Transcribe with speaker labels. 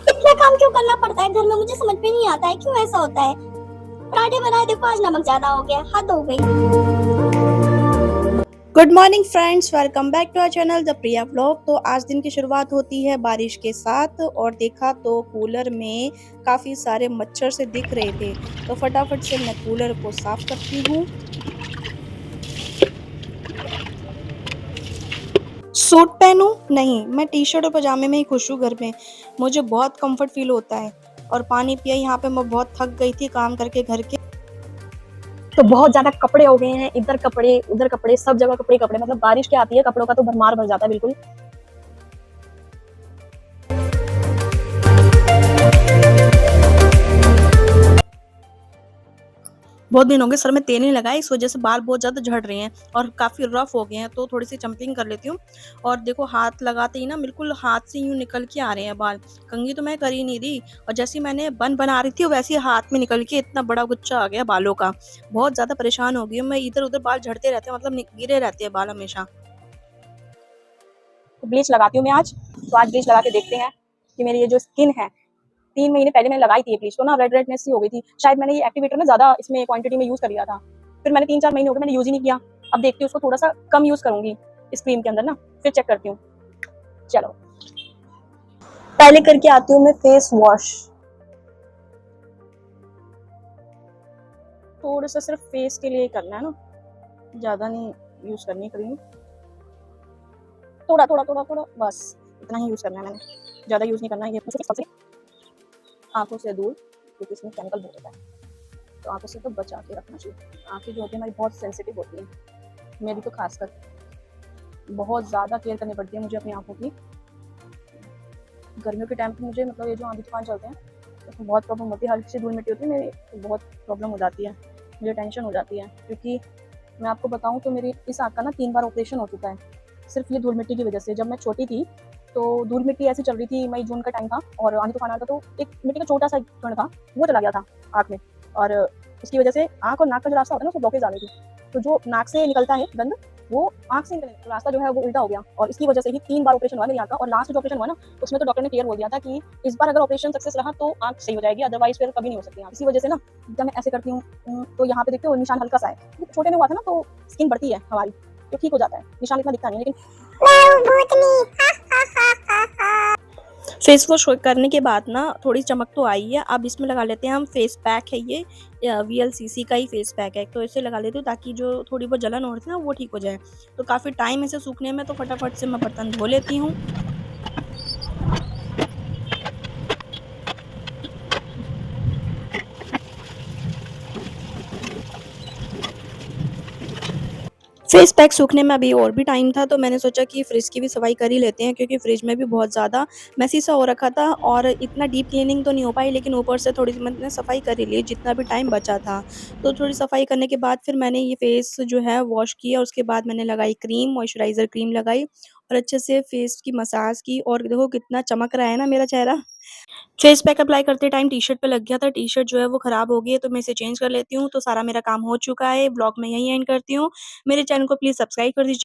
Speaker 1: इतना काम क्यों करना पड़ता है घर में, मुझे समझ में नहीं आता है क्यों ऐसा होता है। पराठे बनाए, देखो आज नमक ज्यादा हो गया, हद हो गई।
Speaker 2: Good morning friends, welcome back to our channel the Priya vlog. तो आज दिन की शुरुआत होती है बारिश के साथ और देखा तो कूलर में काफ़ी सारे मच्छर से दिख रहे थे, तो फटाफट से मैं कूलर को साफ़ करती हूँ। सूट पहनूं? नहीं, मैं टी शर्ट और पजामे में ही खुश हूँ घर में। मुझे बहुत कंफर्ट फील होता है। और पानी पिया, यहाँ पे मैं बहुत थक गई थी काम करके घर के।
Speaker 1: तो बहुत ज्यादा कपड़े हो गए हैं, इधर कपड़े उधर कपड़े, सब जगह कपड़े कपड़े, मतलब बारिश क्या आती है कपड़ों का तो भरमार भर जाता है बिल्कुल।
Speaker 2: बहुत दिन हो गए सर में तेल नहीं लगाया, इस वजह से बाल बहुत ज़्यादा झड़ रहे हैं और काफ़ी रफ हो गए हैं, तो थोड़ी सी चम्पलिंग कर लेती हूँ। और देखो हाथ लगाते ही ना बिल्कुल हाथ से यूँ निकल के आ रहे हैं बाल। कंघी तो मैं कर ही नहीं रही, और जैसे ही मैंने बन बना रही थी वैसे ही हाथ में निकल के इतना बड़ा गुच्छा आ गया बालों का। बहुत ज़्यादा परेशान हो गई हूँ मैं, इधर उधर बाल झड़ते रहते हैं, मतलब गिरे रहते हैं बाल हमेशा।
Speaker 1: तो ब्लीच लगाती हूँ मैं आज, तो आज ब्लीच लगा के देखते हैं कि मेरी ये जो स्किन है, 3 महीने पहले मैंने लगाई थी ये ब्लीच, तो ना रेड रेडनेस सी हो गई थी। शायद मैंने ये एक्टिवेटर ना ज्यादा इसमें क्वांटिटी में यूज कर लिया था, फिर मैंने 3-4 महीने हो गए मैंने यूज ही नहीं किया। अब देखती हूँ उसको थोड़ा सा कम यूज करूंगी इस क्रीम के अंदर ना, फिर चेक करती हूँ। चलो पहले करके आती हूँ मैं फेस वॉश। थोड़ा सा सिर्फ फेस के लिए करना है ना, ज्यादा नहीं यूज करनी क्रीम, थोड़ा थोड़ा थोड़ा थोड़ा बस इतना ही यूज करना है मैंने, ज्यादा यूज नहीं करना है। ये सबसे आंखों से दूर, क्योंकि इसमें केमिकल बहुत होता है, तो आंखों से तो बचा के रखना चाहिए। आंखें जो होती है हमारी बहुत सेंसिटिव होती है, मेरी तो खासकर बहुत ज़्यादा केयर करनी पड़ती है मुझे अपनी आंखों की। गर्मियों के टाइम पे मुझे मतलब ये जो आंधी तूफान चलते हैं उसमें बहुत प्रॉब्लम होती है, हल्की सी धूल मिट्टी होती है मेरी तो बहुत प्रॉब्लम हो जाती है, मुझे टेंशन हो जाती है। क्योंकि मैं आपको बताऊं तो मेरी इस आँख का ना 3 बार ऑपरेशन हो चुका है, सिर्फ ये धूल मिट्टी की वजह से। जब मैं छोटी थी तो धूल मिट्टी ऐसी चल रही थी, मई जून का टाइम था और आंधी तूफान आता, तो एक मिट्टी का छोटा सा कण था, वो चला गया था आँख में, और उसकी वजह से आँख और नाक का जो रास्ता होता है ना उसको ब्लॉकेज आ गई थी। तो जो नाक से निकलता है गंद, वो आँख से निकलने का रास्ता जो है वो उल्टा हो गया, और इसकी वजह से ही 3 बार ऑपरेशन हुआ मेरी आँख का। और लास्ट जो ऑपरेशन हुआ ना, उसमें तो डॉक्टर ने क्लियर बोल दिया था कि इस बार अगर ऑपरेशन सक्सेस रहा तो आँख सही हो जाएगी, अदरवाइज फिर कभी नहीं हो सकती आँख। इसी वजह से ना जब मैं ऐसे करती हूँ तो यहाँ पे देखते हो निशान हल्का सा है, छोटे में हुआ था ना तो स्किन बढ़ती है हमारी तो ठीक हो जाता है, निशान इतना दिखता नहीं है। लेकिन
Speaker 2: फेस वॉश करने के बाद ना थोड़ी चमक तो आई है। अब इसमें लगा लेते हैं हम फेस पैक है, ये VLCC का ही फेस पैक है, तो इसे लगा लेती हूँ ताकि जो थोड़ी बहुत जलन हो रही थी ना वो ठीक हो जाए। तो काफ़ी टाइम इसे सूखने में, तो फटाफट से मैं बर्तन धो लेती हूँ। फेस पैक सूखने में अभी और भी टाइम था, तो मैंने सोचा कि फ्रिज की भी सफाई कर ही लेते हैं, क्योंकि फ्रिज में भी बहुत ज़्यादा मैसी सा हो रखा था और इतना डीप क्लीनिंग तो नहीं हो पाई, लेकिन ऊपर से थोड़ी सी मैंने सफाई कर ही ली जितना भी टाइम बचा था। तो थोड़ी सफाई करने के बाद फिर मैंने ये फेस जो है वॉश किया, उसके बाद मैंने लगाई क्रीम, मॉइस्चराइज़र क्रीम लगाई और अच्छे से फेस की मसाज की, और देखो कितना चमक रहा है ना मेरा चेहरा। फेस पैक अप्लाई करते टाइम टी-शर्ट पे लग गया था, टी-शर्ट जो है वो खराब हो गई है, तो मैं इसे चेंज कर लेती हूँ। तो सारा मेरा काम हो चुका है, व्लॉग मैं यहीं एंड करती हूँ। मेरे चैनल को प्लीज़ सब्सक्राइब कर दीजिए।